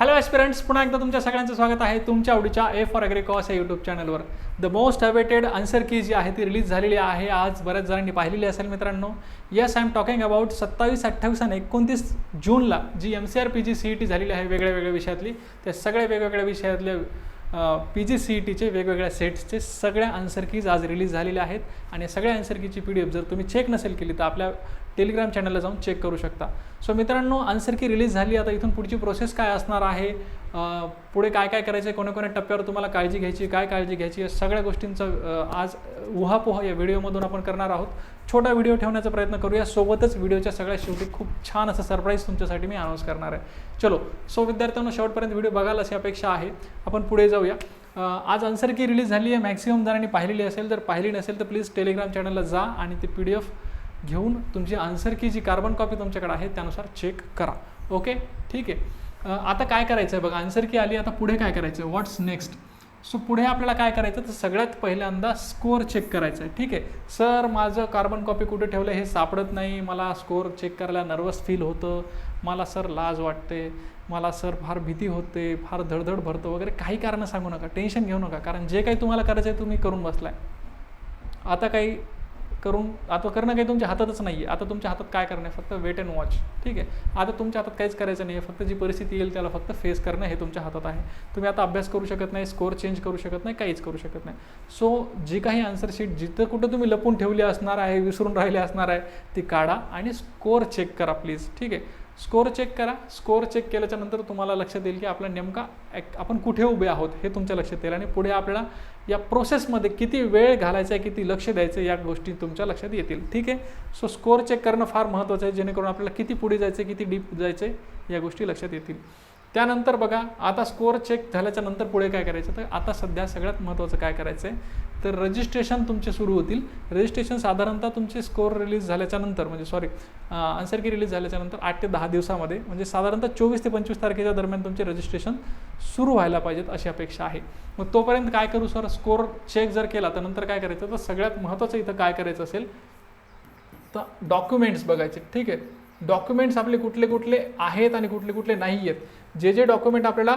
Hello aspirants, पुन्हा एकदा तुमच्या सगळ्यांचं स्वागत आहे तुमच्या आवडीच्या ए फॉर ॲग्रिकॉस या यूट्यूब चॅनलवर. द मोस्ट अवेटेड आन्सर की जी आहे ती रिलीज झालेली आहे. आज बऱ्याच जणांनी पाहिलेली असेल मित्रांनो. Yes, I am talking about 27, 28 आणि 29 जूनला जी MCR PG CET झालेली आहे वेगळ्या विषयातली, त्या सगळ्या वेगवेगळ्या विषयातल्या PG CETचे वेगवेगळ्या सेट्सचे सगळ्या आन्सर कीज आज रिलीज झालेल्या आहेत. आणि सगळ्या आन्सर कीची PDF जर तुम्ही चेक नसेल केली तर आपल्या टेलिग्राम चॅनलला जाऊन चेक करू शकता. सो मित्रांनो, आन्सर की रिलीज झाली. आता इथून पुढची प्रोसेस काय असणार आहे, पुढे काय काय करायचं आहे, कोणत्या टप्प्यावर तुम्हाला काळजी घ्यायची, काय काळजी घ्यायची, या सगळ्या गोष्टींचं आज उहापोह या व्हिडिओमधून आपण करणार आहोत. छोटा व्हिडिओ ठेवण्याचा प्रयत्न करूया. सोबतच व्हिडिओच्या सगळ्या शेवटी खूप छान असं सरप्राईज तुमच्यासाठी मी अनाऊन्स करणार आहे. चलो, सो विद्यार्थ्यांनो, शेवटपर्यंत व्हिडिओ बघाल अशी अपेक्षा आहे. आपण पुढे जाऊया. आज आन्सर की रिलीज झाली आहे. मॅक्सिमम जणांनी पाहिलेली असेल, जर पाहिली नसेल तर प्लीज टेलिग्राम चॅनलला जा आणि ती PDF घेऊन तुमची आन्सर की जी कार्बन कॉपी तुमच्याकडे आहे त्यानुसार चेक करा. ओके, ठीक आहे. आता काय करायचं आहे बघा, आन्सर की आली. आता पुढे काय करायचं आहे, व्हॉट्स नेक्स्ट. सो पुढे आपल्याला काय करायचं तर सगळ्यात पहिल्यांदा स्कोअर चेक करायचा आहे. ठीक आहे, सर माझं कार्बन कॉपी कुठे ठेवलं हे सापडत नाही, मला स्कोअर चेक करायला नर्वस फील होतं, मला सर लाज वाटते, मला सर फार भीती होते, फार धडधड भरतं वगैरे. काही कारणं सांगू नका, टेन्शन घेऊ नका, कारण जे काही तुम्हाला करायचं आहे तुम्ही करून बसलाय. आता करणं काही तुमच्या हातातच नाही आहे. आता तुमच्या हातात काय करणं आहे, फक्त वेट अँड वॉच. ठीक आहे, आता तुमच्या हातात काहीच करायचं नाही आहे, फक्त जी परिस्थिती येईल त्याला फक्त फेस करणं हे तुमच्या हातात आहे. तुम्ही आता अभ्यास करू शकत नाही, स्कोअर चेंज करू शकत नाही, काहीच करू शकत नाही. सो जी काही आन्सर शीट जिथं कुठं तुम्ही लपून ठेवली असणार आहे, विसरून राहिले असणार आहे, ती काढा आणि स्कोअर चेक करा प्लीज. ठीक आहे, स्कोअर चेक करा. स्कोअर चेक केल्याच्या नंतर तुम्हाला लक्षात येईल की आपला नेमका आपण कुठे उभे आहोत हे तुमच्या लक्षात येईल. आणि पुढे आपल्याला या प्रोसेसमध्ये किती वेळ घालायचा आहे, किती लक्ष द्यायचं या गोष्टी तुमच्या लक्षात येतील. ठीक आहे, सो स्कोअर चेक करणं फार महत्त्वाचं आहे, जेणेकरून आपल्याला किती पुढे जायचं, किती डीप जायचं या गोष्टी लक्षात येतील. त्यानंतर बघा, आता स्कोअर चेक झाल्याच्या नंतर पुढे काय करायचं, तर आता सध्या सगळ्यात महत्त्वाचं काय करायचं आहे तर रजिस्ट्रेशन तुमचे सुरू होतील. रजिस्ट्रेशन साधारणतः तुमचे स्कोअर रिलीज झाल्याच्या नंतर, म्हणजे आन्सर की रिलीज झाल्याच्या नंतर 8 ते 10 दिवसामध्ये, म्हणजे साधारणतः 24 ते 25 तारखेच्या दरम्यान तुमचे रजिस्ट्रेशन सुरू व्हायला पाहिजेत अशी अपेक्षा आहे. मग तोपर्यंत काय करू सर, स्कोअर चेक जर केला तर नंतर काय करायचं, तर सगळ्यात महत्त्वाचं इथं काय करायचं असेल तर डॉक्युमेंट्स बघायचे. ठीक आहे, डॉक्युमेंट्स आपले कुठले कुठले आहेत आणि कुठले कुठले नाही आहेत. जे डॉक्युमेंट आपल्याला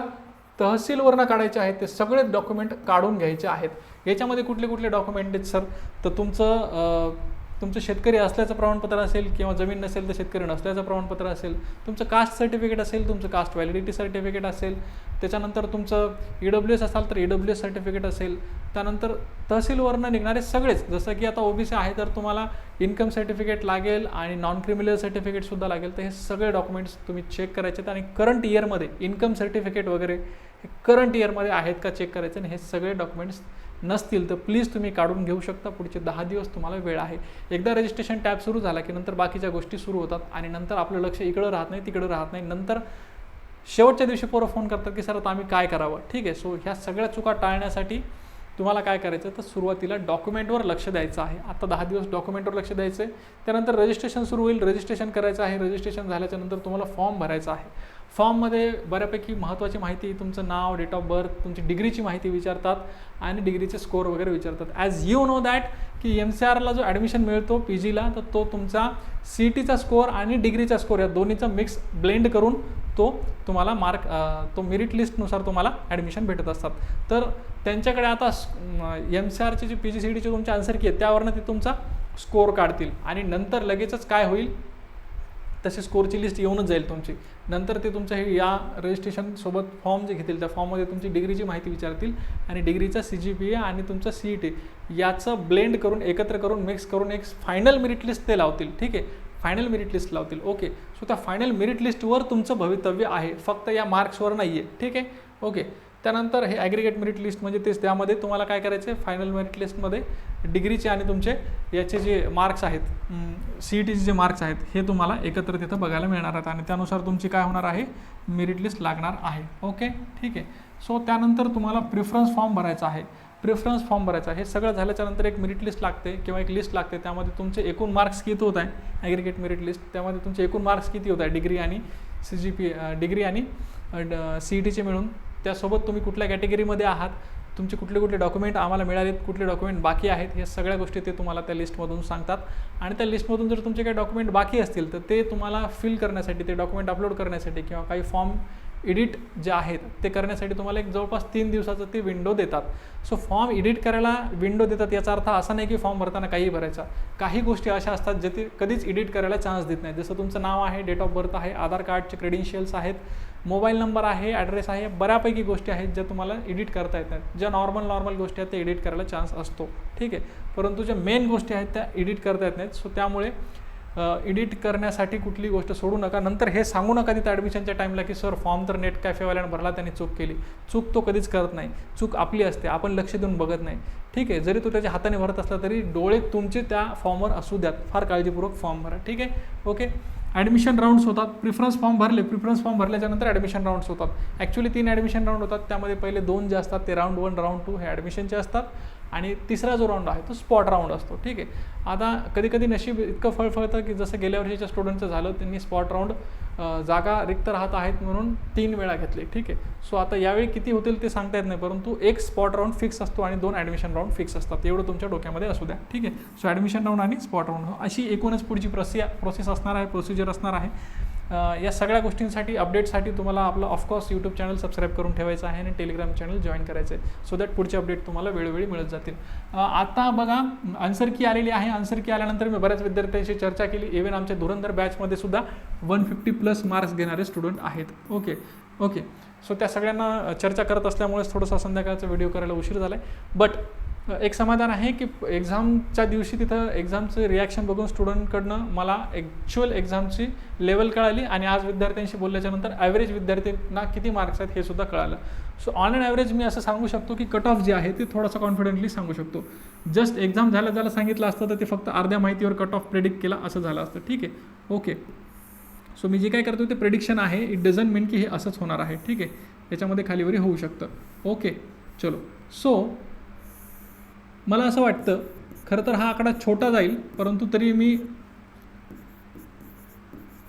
तहसीलवरनं काढायचे आहेत ते सगळे डॉक्युमेंट काढून घ्यायचे आहेत. याच्यामध्ये कुठले कुठले डॉक्युमेंट आहेत सर, तर तुमचं शेतकरी असल्याचं प्रमाणपत्र असेल, किंवा जमीन नसेल तर शेतकरी नसल्याचं प्रमाणपत्र असेल, तुमचं कास्ट सर्टिफिकेट असेल, तुमचं कास्ट व्हॅलिडिटी सर्टिफिकेट असेल, त्याच्यानंतर तुमचं EWS असाल तर EWS सर्टिफिकेट असेल, त्यानंतर तहसीलवरनं निघणारे सगळेच, जसं की आता OBC आहे तर तुम्हाला इन्कम सर्टिफिकेट लागेल आणि नॉन क्रिमिनल सर्टिफिकेटसुद्धा लागेल. तर हे सगळे डॉक्युमेंट्स तुम्ही चेक करायचे आहेत. आणि करंट इयरमध्ये इन्कम सर्टिफिकेट वगैरे हे करंट इयरमध्ये आहेत का चेक करायचे. आणि हे सगळे डॉक्युमेंट्स नसतील तर प्लीज तुम्ही काढून घेऊ शकता. पुढचे 10 दिवस तुम्हाला वेळ आहे. एकदा रजिस्ट्रेशन टॅब सुरू झाला की नंतर बाकीच्या गोष्टी सुरू होतात आणि नंतर आपलं लक्ष इकडं राहत नाही, तिकडं राहत नाही. नंतर शेवटच्या दिवशी पोरं फोन करतात की सर आता आम्ही काय करावं. ठीक आहे, सो ह्या सगळ्या चुका टाळण्यासाठी तुम्हाला काय करायचं तर सुरुवातीला डॉक्युमेंटवर लक्ष द्यायचं आहे. आता 10 दिवस डॉक्युमेंटवर लक्ष द्यायचं आहे. त्यानंतर रजिस्ट्रेशन सुरू होईल, रजिस्ट्रेशन करायचं आहे. रजिस्ट्रेशन झाल्याच्या नंतर तुम्हाला फॉर्म भरायचा आहे. फॉर्ममध्ये बऱ्यापैकी महत्त्वाची माहिती, तुमचं नाव, डेट ऑफ बर्थ, तुमची डिग्रीची माहिती विचारतात आणि डिग्रीचे स्कोअर वगैरे विचारतात. ॲज यू नो दॅट की MCRला जो ॲडमिशन मिळतो PGला, तर तो तुमचा CETचा स्कोअर आणि डिग्रीचा स्कोअर या दोन्हीचा मिक्स ब्लेंड करून तो तुम्हाला तो मेरिट लिस्टनुसार तुम्हाला ॲडमिशन भेटत असतात. तर त्यांच्याकडे आता MCRचे जे PG CETचे तुमचे आन्सर की आहेत त्यावरनं ते तुमचा स्कोअर काढतील आणि नंतर लगेचच काय होईल, तशी स्कोअरची लिस्ट येऊनच जाईल तुमची. नंतर ते तुमचं हे या रजिस्ट्रेशनसोबत फॉर्म जे घेतील त्या फॉर्ममध्ये तुमची डिग्रीची माहिती विचारतील आणि डिग्रीचा CGPA आणि तुमचं CET याचं ब्लेंड करून, एकत्र करून, मिक्स करून एक फायनल मेरिट लिस्ट ते लावतील. ठीक आहे, फायनल मेरिट लिस्ट लावतील. ओके, सो त्या फायनल मेरिट लिस्टवर तुमचं भवितव्य आहे, फक्त या मार्क्सवर नाही आहे. ठीक आहे, ओके. त्यानंतर हे ॲग्रिगेट मेरिट लिस्ट म्हणजे तेच, त्यामध्ये तुम्हाला काय करायचं आहे, फायनल मेरिट लिस्टमध्ये डिग्रीचे आणि तुमचे याचे जे मार्क्स आहेत, CETचे जे मार्क्स आहेत हे तुम्हाला एकत्र तिथं बघायला मिळणार आहेत आणि त्यानुसार तुमची काय होणार आहे, मेरिट लिस्ट लागणार आहे. ओके, ठीक आहे. सो त्यानंतर तुम्हाला प्रिफरन्स फॉर्म भरायचा आहे. प्रिफरन्स फॉर्म भरायचा. हे सगळं झाल्याच्यानंतर एक मेरिट लिस्ट लागते किंवा एक लिस्ट लागते. त्यामध्ये तुमचे एकूण मार्क्स किती होत आहे, ॲग्रिगेट मेरिट लिस्ट, त्यामध्ये तुमचे एकूण मार्क्स किती होत आहे डिग्री आणि डिग्री आणि CETचे मिळून. त्यासोबत तुम्ही कुठल्या कॅटेगरीमध्ये आहात, तुमचे कुठले कुठले डॉक्युमेंट आम्हाला मिळालेत, कुठले डॉक्युमेंट बाकी आहेत, हे सगळ्या गोष्टी ते तुम्हाला त्या लिस्टमधून सांगतात. आणि त्या लिस्टमधून जर तुमचे काही डॉक्युमेंट बाकी असतील तर ते तुम्हाला फिल करण्यासाठी, ते डॉक्युमेंट अपलोड करण्यासाठी किंवा काही फॉर्म एडिट जे आहेत ते करण्यासाठी तुम्हाला एक जवळपास 3 दिवसाचं ते विंडो देतात. सो फॉर्म एडिट करायला विंडो देतात याचा अर्थ असा नाही की फॉर्म भरताना काही भरायचा. काही गोष्टी अशा असतात जे ते कधीच एडिट करायला चान्स देत नाही. जसं तुमचं नाव आहे, डेट ऑफ बर्थ आहे, आधार कार्डचे क्रेडेन्शियल्स आहेत, मोबाईल नंबर आहे, ॲड्रेस आहे, बऱ्यापैकी गोष्टी आहेत ज्या तुम्हाला एडिट करता येत नाहीत. ज्या नॉर्मल गोष्टी आहेत त्या एडिट करायला चान्स असतो, ठीक आहे. परंतु ज्या मेन गोष्टी आहेत त्या एडिट करता येत नाहीत. सो त्यामुळे एडिट करण्यासाठी कुठली गोष्ट सोडू नका. नंतर हे सांगू नका तिथं ॲडमिशनच्या टाईमला की सर फॉर्म तर नेट कॅफेवाल्यानं भरला, त्यांनी चूक केली. चूक तो कधीच करत नाही. चूक आपली असते, आपण लक्ष देऊन बघत नाही, ठीक आहे. जरी तो त्याच्या हाताने भरत असला तरी डोळे तुमचे त्या फॉर्मवर असू द्यात. फार काळजीपूर्वक फॉर्म भरा, ठीक आहे. ओके. ॲडमिशन राऊंड्स होतात. प्रिफरन्स फॉर्म भरल्याच्या नंतर ॲडमिशन राऊंड्स होतात. ॲक्च्युली 3 ॲडमिशन राऊंड होतात. त्यामध्ये पहिले 2 जे असतात ते राऊंड 1 राऊंड 2 हे ॲडमिशनचे असतात आणि तिसरा जो राऊंड आहे तो स्पॉट राऊंड असतो, ठीक आहे. आता कधी नशीब इतकं फळफळतं की जसं गेल्या वर्षीच्या स्टुडंटचं झालं, त्यांनी स्पॉट राऊंड जागा रिक्त राहत आहेत म्हणून 3 वेळा घेतले, ठीक आहे. सो आता यावेळी किती होतील ते सांगता येत नाही, परंतु एक स्पॉट राऊंड फिक्स असतो आणि 2 ॲडमिशन राऊंड फिक्स असतात. एवढं तुमच्या डोक्यामध्ये असू द्या, ठीक आहे. सो ॲडमिशन राऊंड आणि स्पॉट राऊंड अशी एकूणच पुढची प्रोसेस असणार आहे, प्रोसिजर असणार आहे. या सगळ्या गोष्टींसाठी अपडेटसाठी तुम्हाला आपलं ऑफकोर्स यूट्यूब चॅनल सबस्क्राईब करून ठेवायचं आहे आणि टेलिग्राम चॅनल जॉईन करायचं आहे, सो दॅट पुढचे अपडेट तुम्हाला वेळोवेळी मिळत जातील. आता बघा आन्सर की आलेली आहे. आन्सर की आल्यानंतर मी बऱ्याच विद्यार्थ्यांशी चर्चा केली. इव्हन आमच्या धुरंधर बॅचमध्ये सुद्धा 150+ मार्क्स घेणारे स्टुडंट आहेत. ओके. सो त्या सगळ्यांना चर्चा करत असल्यामुळेच थोडंसं संध्याकाळचा व्हिडिओ करायला उशीर झाला आहे. बट एक समाधान आहे की एक्झामच्या दिवशी तिथं एक्झामचं रिॲक्शन बघून स्टुडंटकडनं मला ॲक्च्युअल एक्झामची लेवल कळाली आणि आज विद्यार्थ्यांशी बोलल्याच्यानंतर ॲव्हरेज विद्यार्थ्यांना किती मार्क्स आहेत हे सुद्धा कळालं. सो ऑन अँड ॲव्हरेज मी असं सांगू शकतो की कट ऑफ जे आहे ते थोडंसं कॉन्फिडेंटली सांगू शकतो. जस्ट एक्झाम झालं सांगितलं असतं तर ते फक्त अर्ध्या माहितीवर कट ऑफ प्रेडिक्ट केला असं झालं असतं, ठीक आहे. ओके. सो मी जे काय करतो ते प्रेडिक्शन आहे. इट डझंट मीन की हे असंच होणार आहे, ठीक आहे. याच्यामध्ये खालीवरी होऊ शकतं. ओके चलो. सो मला असं वाटतं खरं तर हा आकडा छोटा जाईल, परंतु तरी मी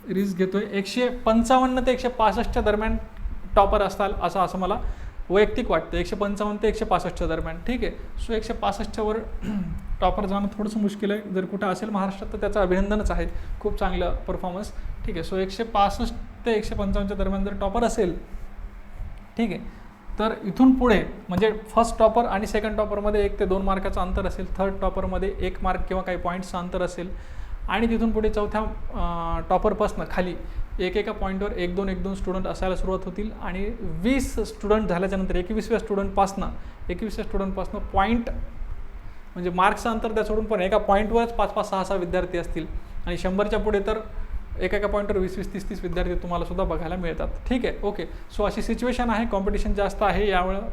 रिस्क घेतोय. 155 ते 165च्या दरम्यान टॉपर असताल असं मला वैयक्तिक वाटतं. 155 ते 165च्या दरम्यान, ठीक आहे. सो 165च्या वर टॉपर जाणं थोडंसं मुश्किल आहे. जर कुठं असेल महाराष्ट्रात तर त्याचं अभिनंदनच आहे, खूप चांगलं परफॉर्मन्स, ठीक आहे. सो 165 ते 155च्या दरम्यान जर टॉपर असेल, ठीक आहे, तर इथून पुढे म्हणजे फर्स्ट टॉपर आणि सेकंड टॉपरमध्ये 1 ते 2 मार्काचं अंतर असेल, थर्ड टॉपरमध्ये 1 मार्क किंवा काही पॉईंट्सचं अंतर असेल आणि तिथून पुढे चौथ्या टॉपरपासनं खाली एका पॉईंटवर 1-2 स्टुडंट असायला सुरुवात होतील आणि 20 स्टुडंट झाल्याच्यानंतर 21व्या स्टुडंटपासनं पॉईंट म्हणजे मार्क्सचं अंतर त्या सोडून पण एका पॉईंटवरच 5-5, 6-6 विद्यार्थी असतील आणि 100च्या पुढे तर एका पॉईंटवर 20-20, 30-30 विद्यार्थी तुम्हाला सुद्धा बघायला मिळतात, ठीक आहे. ओके. सो अशी सिच्युएशन आहे, कॉम्पिटिशन जास्त आहे. यावेळेला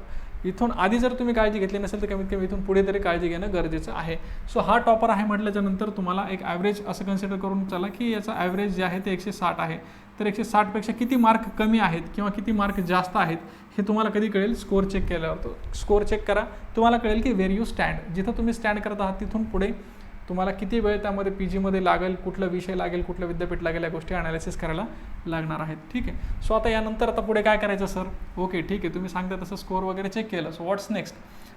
इथून आधी जर तुम्ही काळजी घेतली नसेल तर कमीत कमी इथून पुढे तरी काळजी घेणं गरजेचं आहे. सो हा टॉपर आहे म्हटल्याच्यानंतर तुम्हाला एक ॲव्हरेज असं कन्सिडर करून चला की याचा ॲव्हरेज जे आहे ते 160 आहे. तर 160पेक्षा किती मार्क कमी आहेत किंवा किती मार्क जास्त आहेत हे तुम्हाला कधी कळेल? स्कोअर चेक केल्यावर. स्कोअर चेक करा, तुम्हाला कळेल की वेर यू स्टँड. जिथं तुम्ही स्टँड करत आहात तिथून पुढे तुम्हाला किती वेळ त्यामध्ये PGमध्ये लागेल, कुठला विषय लागेल, कुठलं विद्यापीठ लागेल, या गोष्टी ॲनालिसिस करायला लागणार आहेत, ठीक आहे. सो आता पुढे काय करायचं सर? ओके, ठीक आहे, तुम्ही सांगता तसं स्कोअर वगैरे चेक केलं. So what's next?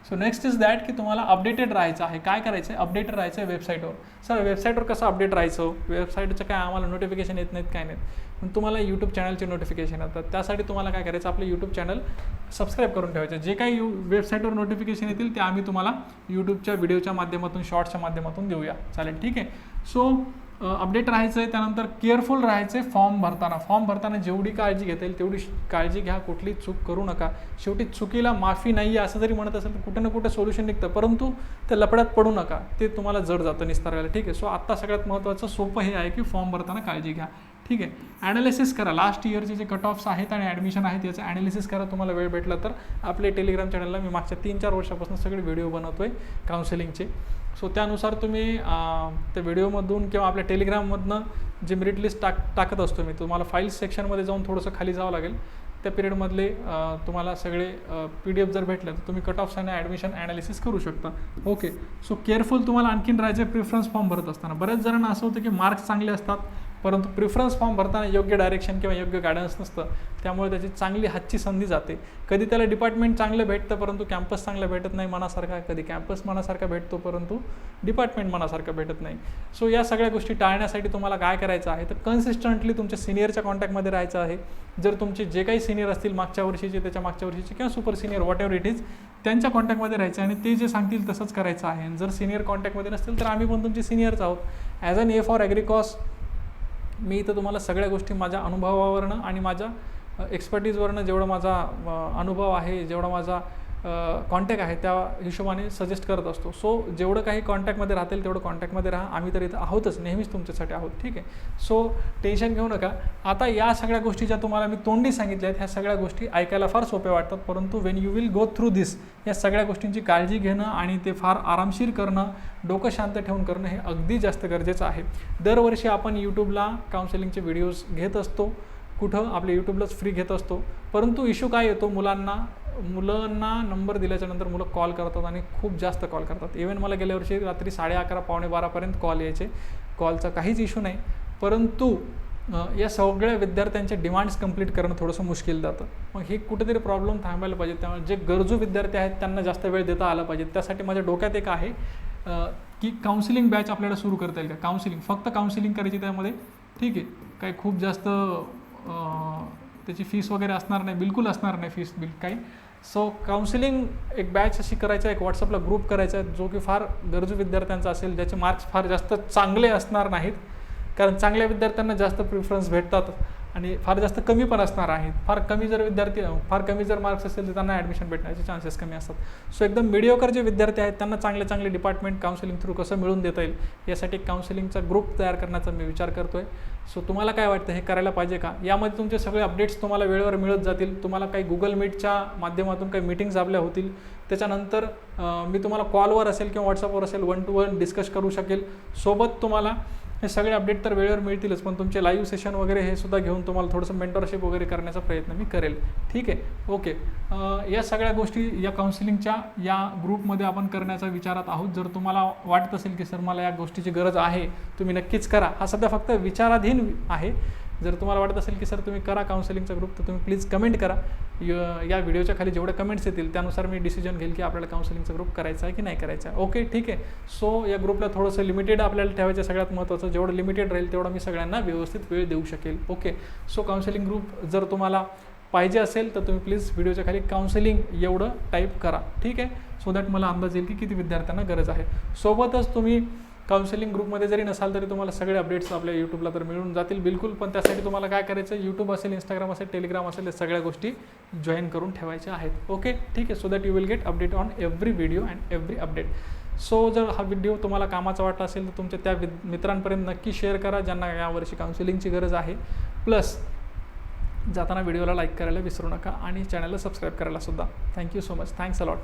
So next is that की तुम्हाला अपडेटेड राहायचं आहे. काय करायचं आहे? अपडेटेड राहायचं आहे वेबसाईटवर. सर वेबसाईटवर कसं अपडेट राहायचं? वेबसाईटचं काय आम्हाला नोटिफिकेशन येत नाहीत, काय नाहीत, पण तुम्हाला यूट्यूब चॅनलचे नोटिफिकेशन येतात. त्यासाठी तुम्हाला काय करायचं? आपलं यूट्यूब चॅनल सबस्क्राईब करून ठेवायचं. जे काही वेबसाईटवर नोटिफिकेशन येतील ते आम्ही तुम्हाला यूट्यूबच्या व्हिडिओच्या माध्यमातून, शॉर्ट्सच्या माध्यमातून देऊया, चालेल, ठीक आहे. सो अपडेट राहायचं आहे. त्यानंतर केअरफुल राहायचं आहे फॉर्म भरताना जेवढी काळजी घेता येईल तेवढी काळजी घ्या, कुठली चूक करू नका. शेवटी चुकीला माफी नाही आहे असं जरी म्हणत असेल तर कुठं ना कुठं सोल्युशन निघतं, परंतु त्या लफड्यात पडू नका, ते तुम्हाला जड जातं निस्तारायला, ठीक आहे. सो आत्ता सगळ्यात महत्त्वाचं सोपं हे आहे की फॉर्म भरताना काळजी घ्या, ठीक आहे. ॲनालिसिस करा, लास्ट इयरचे जे कट ऑफ्स आहेत आणि ॲडमिशन आहेत याचं ॲनालिसिस करा. तुम्हाला वेळ भेटला तर आपले टेलिग्राम चॅनलला मी मागच्या 3-4 वर्षापासून सगळे व्हिडिओ बनवतो आहे काउन्सिलिंगचे. सो त्यानुसार तुम्ही त्या व्हिडिओमधून किंवा आपल्या टेलिग्राममधनं जे मेरिट लिस्ट टाकत असतो मी, तुम्हाला फाईल्स सेक्शनमध्ये जाऊन थोडंसं खाली जावं लागेल. त्या पिरियडमधले तुम्हाला सगळे PDF जर भेटले तर तुम्ही कट ऑफ्स आणि ॲडमिशन ॲनालिसिस करू शकता. ओके. सो केअरफुल तुम्हाला आणखीन राहायचं प्रिफरन्स फॉर्म भरत असताना. बऱ्याच जणांना असं होतं की मार्क्स चांगले असतात परंतु प्रिफरन्स फॉर्म भरताना योग्य डायरेक्शन किंवा योग्य गायडन्स नसतं, त्यामुळे त्याची चांगली हातची संधी जाते. कधी त्याला डिपार्टमेंट चांगलं भेटतं परंतु कॅम्पस चांगलं भेटत नाही मनासारखा, कधी कॅम्पस मनासारखा भेटतो परंतु डिपार्टमेंट मनासारखं भेटत नाही. सो या सगळ्या गोष्टी टाळण्यासाठी तुम्हाला काय करायचं आहे तर कन्सिस्टंटली तुमच्या सिनियरच्या कॉन्टॅक्टमध्ये राहायचं आहे. जर तुमचे जे काही सिनियर असतील मागच्या वर्षीचे, त्याच्या मागच्या वर्षीचे किंवा super senior what ever it is, त्यांच्या कॉन्टॅक्टमध्ये राहायचं आणि ते जे सांगतील तसंच करायचं आहे. जर सिनियर कॉन्टॅक्टमध्ये नसतील तर आम्ही पण तुमचे सिनियर्स आहोत. ॲज अन ए फॉर ॲग्रिकॉस मी इथं तुम्हाला सगळ्या गोष्टी माझ्या अनुभवावरनं आणि माझ्या एक्सपर्टीजवरनं जेवढा माझा अनुभव आहे, जेवढा माझा कॉन्टॅक्ट आहे त्या हिशोबाने सजेस्ट करत असतो. सो जेवढं काही कॉन्टॅक्टमध्ये राहतील तेवढं कॉन्टॅक्टमध्ये राहा. आम्ही तर इथं आहोतच, नेहमीच तुमच्यासाठी आहोत. ठीक आहे. सो टेन्शन घेऊ नका. आता या सगळ्या गोष्टी ज्या तुम्हाला मी तोंडी सांगितल्या आहेत ह्या सगळ्या गोष्टी ऐकायला फार सोप्या वाटतात, परंतु when you will go through this, या सगळ्या गोष्टींची काळजी घेणं आणि ते फार आरामशीर करणं, डोकं शांत ठेवून करणं हे अगदी जास्त गरजेचं आहे. दरवर्षी आपण यूट्यूबला काउन्सिलिंगचे व्हिडिओज घेत असतो, कुठं आपल्या यूट्यूबलाच फ्री घेत असतो. परंतु इश्यू काय येतो, मुलांना नंबर दिल्याच्या नंतर मुलं कॉल करतात आणि खूप जास्त कॉल करतात. इव्हन मला गेल्या वर्षी रात्री 11:30 पावणे 12पर्यंत कॉल यायचे. कॉलचा काहीच इश्यू नाही, परंतु या सगळ्या विद्यार्थ्यांचे डिमांड्स कंप्लीट करणं थोडंसं मुश्किल जातं. मग हे कुठेतरी प्रॉब्लेम थांबायला पाहिजे. त्यामुळे जे गरजू विद्यार्थी आहेत त्यांना जास्त वेळ देता आला पाहिजे. त्यासाठी माझ्या डोक्यात एक आहे की काउन्सिलिंग बॅच आपल्याला सुरू करता येईल का. काउन्सिलिंग, फक्त काउन्सिलिंग करायची त्यामध्ये. ठीक आहे. काही खूप जास्त त्याची फीस वगैरे असणार नाही, बिलकुल असणार नाही फीस काही. सो काउन्सिलिंग एक बॅच अशी करायचा, एक व्हॉट्सअपला ग्रुप करायचा आहे जो की फार गरजू विद्यार्थ्यांचा असेल, ज्याचे मार्क्स फार जास्त चांगले असणार नाहीत, कारण चांगल्या विद्यार्थ्यांना जास्त प्रिफरन्स भेटतात आणि फार जास्त कमी पण असणार आहेत. फार कमी जर मार्क्स असेल तर त्यांना ॲडमिशन भेटण्याचे चान्सेस कमी असतात. सो एकदम मिडिओकर जे विद्यार्थी आहेत त्यांना चांगले डिपार्टमेंट काउन्सिलिंग थ्रू कसं मिळून देता येईल यासाठी काउन्सिलिंगचा ग्रुप तयार करण्याचा मी विचार करतो आहे. सो तुम्हाला काय वाटतं, हे करायला पाहिजे का. यामध्ये तुमचे सगळे अपडेट्स तुम्हाला वेळेवर मिळत जातील. तुम्हाला काही गुगल मीटच्या माध्यमातून काही मीटिंग्स आपल्या होतील. त्याच्यानंतर मी तुम्हाला कॉलवर असेल किंवा व्हॉट्सअपवर असेल 1-to-1 डिस्कस करू शकेल. सोबत तुम्हाला हे सगळे अपडेट तर वेळेवर मिळतीलच, पण तुमचे लाईव्ह सेशन वगैरे हे सुद्धा घेऊन तुम्हाला थोडंसं मेंटरशिप वगैरे करण्याचा प्रयत्न मी करेल. ठीक आहे. ओके. या सगळ्या गोष्टी या काउन्सिलिंगच्या या ग्रुपमध्ये आपण करण्याचा विचारात आहोत. जर तुम्हाला वाटत असेल की सर मला या गोष्टीची गरज आहे, तुम्ही नक्कीच करा. हा सध्या फक्त विचाराधीन आहे. जर तुम्हाला वाटत असेल की सर तुम्ही करा काउन्सिलिंगचा ग्रुप, तर तुम्ही प्लीज कमेंट करा. या व्हिडिओच्या खाली जेवढे कमेंट्स येतील त्यानुसार मी डिसिजन घेईल की आपल्याला काउन्सिलिंगचा ग्रुप करायचा आहे की नाही करायचा आहे. ओके. ठीक आहे. सो या ग्रुपला थोडंसं लिमिटेड आपल्याला ठेवायचं, सगळ्यात महत्त्वाचं. जेवढं लिमिटेड राहील तेवढं मी सगळ्यांना व्यवस्थित वेळ देऊ शकेल. ओके. सो काउन्सिलिंग ग्रुप जर तुम्हाला पाहिजे असेल तर तुम्ही प्लीज व्हिडिओच्या खाली काउन्सिलिंग एवढं टाईप करा. ठीक आहे. सो दॅट मला अंदाज येईल की किती विद्यार्थ्यांना गरज आहे. सोबतच तुम्ही काउन्सिलिंग ग्रुपमध्ये जरी नसाल तरी तुम्हाला सगळे अपडेट्स आपल्या यूट्यूबला तर मिळून जातील बिलकुल. पण त्यासाठी तुम्हाला काय करायचं, यूट्यूब असेल, इंस्टाग्राम असेल, टेलिग्राम असेल, या सगळ्या गोष्टी जॉईन करून ठेवायच्या आहेत. ओके. ठीक आहे. So that you will get update on every video and every update. So जर हा व्हिडिओ तुम्हाला कामाचा वाटला असेल तर तुमच्या त्या मित्रांपर्यंत नक्की शेअर करा ज्यांना यावर्षी काउन्सिलिंगची गरज आहे. प्लस जाताना व्हिडिओला लाईक करायला विसरू नका आणि चॅनलला सबस्क्राईब करायला सुद्धा. Thank you so much. Thanks a lot.